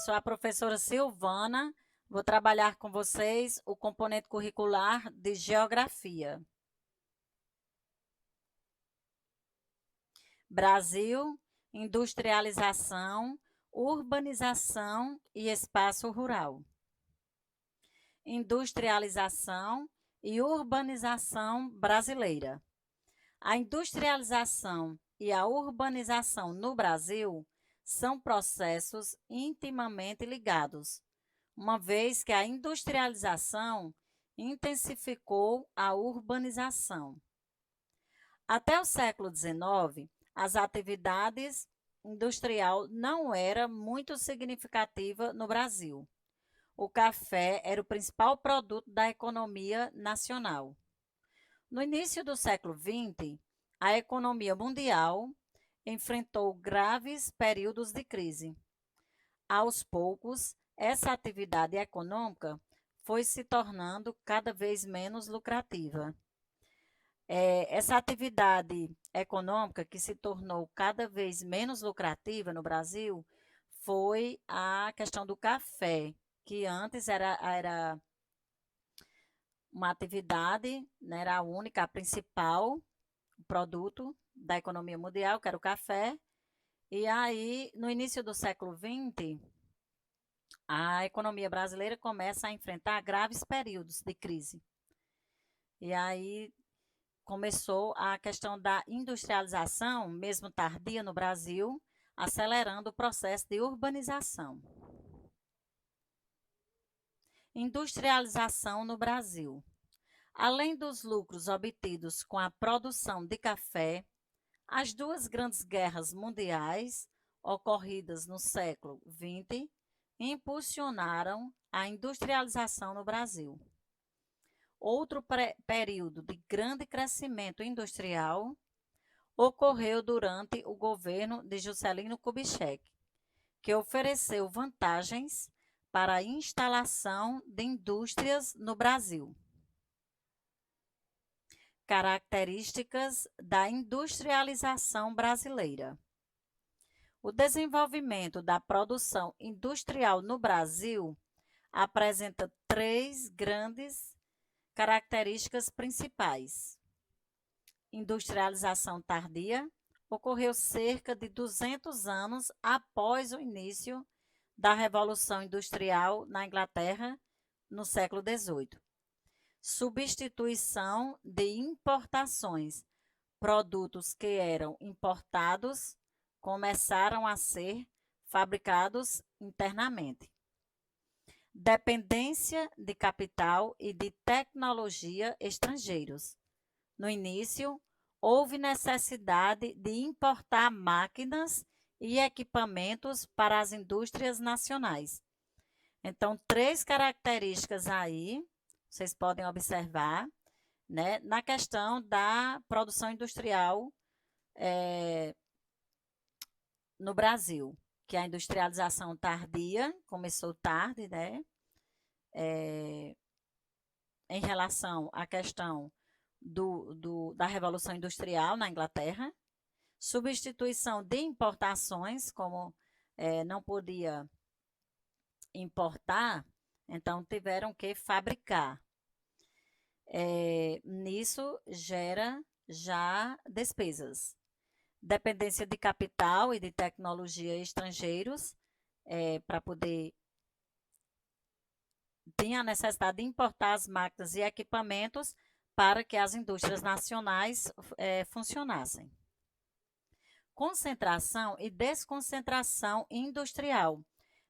sou a professora Silvana, vou trabalhar com vocês o componente curricular de Geografia. Brasil, industrialização, urbanização e espaço rural. Industrialização e urbanização brasileira. A industrialização e a urbanização no Brasil são processos intimamente ligados, uma vez que a industrialização intensificou a urbanização. Até o século XIX, as atividades industrial não era muito significativa no Brasil. O café era o principal produto da economia nacional. No início do século XX, a economia mundial enfrentou graves períodos de crise. Aos poucos, essa atividade econômica foi se tornando cada vez menos lucrativa. Essa atividade econômica que se tornou cada vez menos lucrativa no Brasil foi a questão do café, que antes era uma atividade, né, era a única, a principal produto da economia mundial, que era o café. E aí, no início do século XX, a economia brasileira começa a enfrentar graves períodos de crise. E aí começou a questão da industrialização, mesmo tardia no Brasil, acelerando o processo de urbanização. Industrialização no Brasil. Além dos lucros obtidos com a produção de café, as duas grandes guerras mundiais, ocorridas no século XX, impulsionaram a industrialização no Brasil. Outro período de grande crescimento industrial ocorreu durante o governo de Juscelino Kubitschek, que ofereceu vantagens para a instalação de indústrias no Brasil. Características da industrialização brasileira. O desenvolvimento da produção industrial no Brasil apresenta três grandes características principais. Industrialização tardia ocorreu cerca de 200 anos após o início da Revolução Industrial na Inglaterra, no século XVIII. Substituição de importações. Produtos que eram importados começaram a ser fabricados internamente. Dependência de capital e de tecnologia estrangeiros. No início, houve necessidade de importar máquinas e equipamentos para as indústrias nacionais. Então, três características aí, vocês podem observar, né, na questão da produção industrial no Brasil, que a industrialização tardia, começou tarde, né, em relação à questão da Revolução Industrial na Inglaterra, substituição de importações, como não podia importar, então tiveram que fabricar. Nisso gera já despesas. Dependência de capital e de tecnologia estrangeiros, para poder. Tinha a necessidade de importar as máquinas e equipamentos para que as indústrias nacionais funcionassem. Concentração e desconcentração industrial.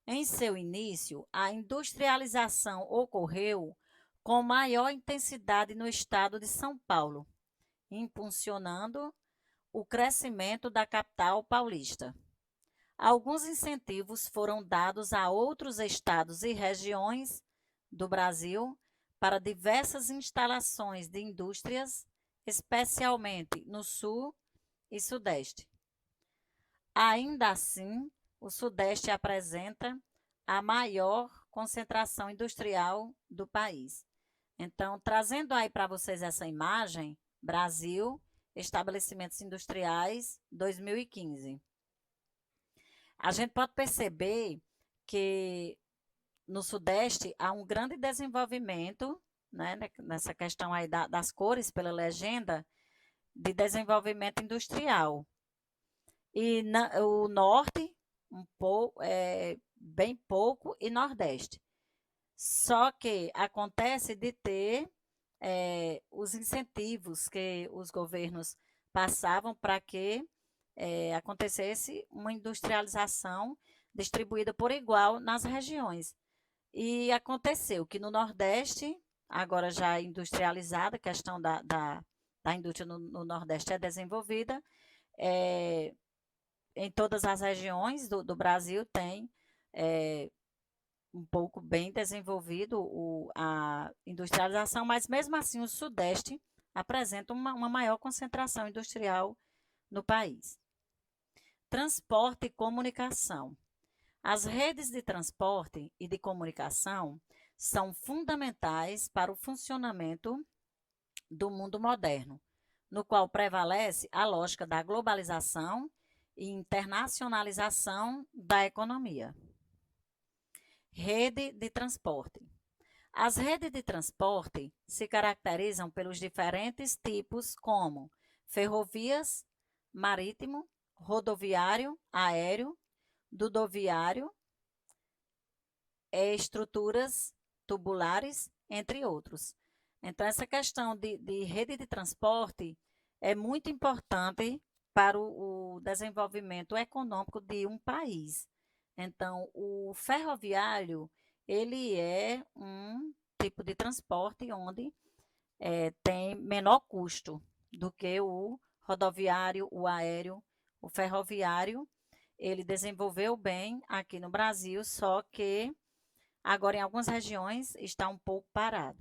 Em seu início, a industrialização ocorreu com maior intensidade no estado de São Paulo, impulsionando o crescimento da capital paulista. Alguns incentivos foram dados a outros estados e regiões do Brasil para diversas instalações de indústrias, especialmente no Sul e Sudeste. Ainda assim, o Sudeste apresenta a maior concentração industrial do país. Então, trazendo aí para vocês essa imagem, Brasil, estabelecimentos industriais, 2015. A gente pode perceber que no Sudeste há um grande desenvolvimento, né, nessa questão aí das cores pela legenda, de desenvolvimento industrial. E o Norte, um pouco, bem pouco, e Nordeste. Só que acontece de ter os incentivos que os governos passavam para que acontecesse uma industrialização distribuída por igual nas regiões. E aconteceu que no Nordeste, agora já industrializada, a questão da indústria no Nordeste é desenvolvida, é, em todas as regiões do Brasil tem um pouco bem desenvolvido a industrialização, mas mesmo assim o Sudeste apresenta uma maior concentração industrial no país. Transporte e comunicação. As redes de transporte e de comunicação são fundamentais para o funcionamento do mundo moderno, no qual prevalece a lógica da globalização e internacionalização da economia. Rede de transporte. As redes de transporte se caracterizam pelos diferentes tipos como ferrovias, marítimo, rodoviário, aéreo, dudoviário, estruturas tubulares, entre outros. Então, essa questão de rede de transporte é muito importante para o desenvolvimento econômico de um país. Então, o ferroviário, ele é um tipo de transporte onde tem menor custo do que o rodoviário, o aéreo, o ferroviário. Ele desenvolveu bem aqui no Brasil, só que agora em algumas regiões está um pouco parado.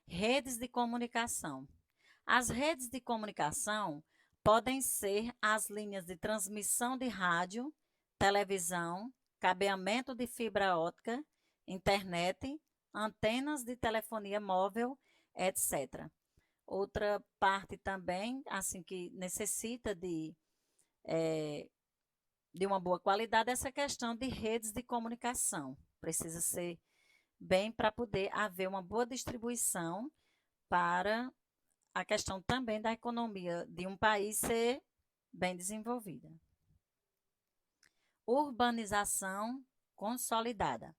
Redes de comunicação. As redes de comunicação podem ser as linhas de transmissão de rádio, televisão, cabeamento de fibra ótica, internet, antenas de telefonia móvel, etc. Outra parte também, assim, que necessita de uma boa qualidade, é essa questão de redes de comunicação. Precisa ser bem para poder haver uma boa distribuição para a questão também da economia de um país ser bem desenvolvida. Urbanização consolidada.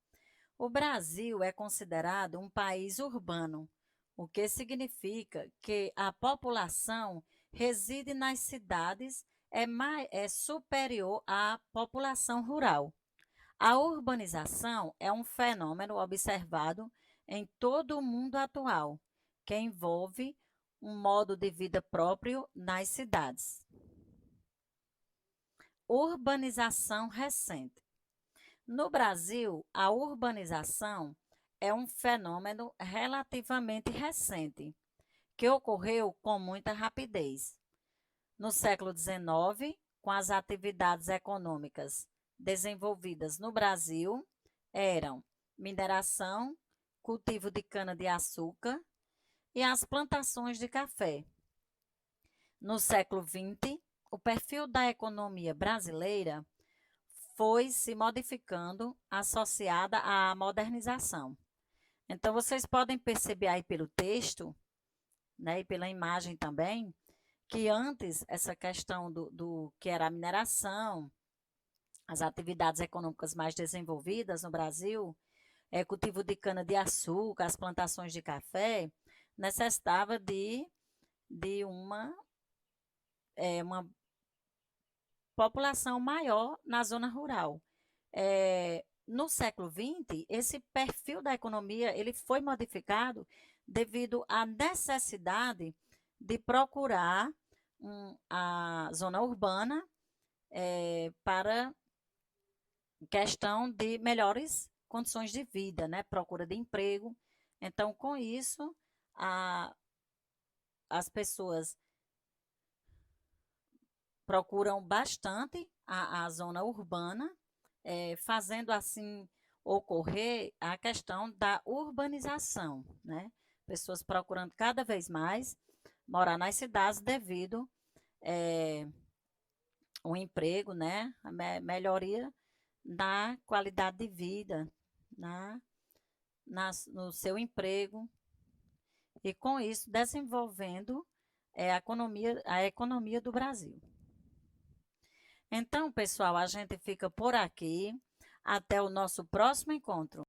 O Brasil é considerado um país urbano, o que significa que a população reside nas cidades é superior à população rural. A urbanização é um fenômeno observado em todo o mundo atual, que envolve um modo de vida próprio nas cidades. Urbanização recente. No Brasil, a urbanização é um fenômeno relativamente recente, que ocorreu com muita rapidez. No século XIX, com as atividades econômicas desenvolvidas no Brasil, eram mineração, cultivo de cana-de-açúcar e as plantações de café. No século XX, o perfil da economia brasileira foi se modificando associada à modernização. Então, vocês podem perceber aí pelo texto, né, e pela imagem também, que antes essa questão do que era a mineração, as atividades econômicas mais desenvolvidas no Brasil, cultivo de cana-de-açúcar, as plantações de café, necessitava de uma população maior na zona rural. No século XX, esse perfil da economia ele foi modificado devido à necessidade de procurar a zona urbana para questão de melhores condições de vida, né? Procura de emprego. Então, com isso, as pessoas procuram bastante a zona urbana, fazendo assim ocorrer a questão da urbanização, né? Pessoas procurando cada vez mais morar nas cidades devido ao emprego, né? A melhoria na qualidade de vida, no seu emprego, e com isso desenvolvendo a economia do Brasil. Então, pessoal, a gente fica por aqui. Até o nosso próximo encontro.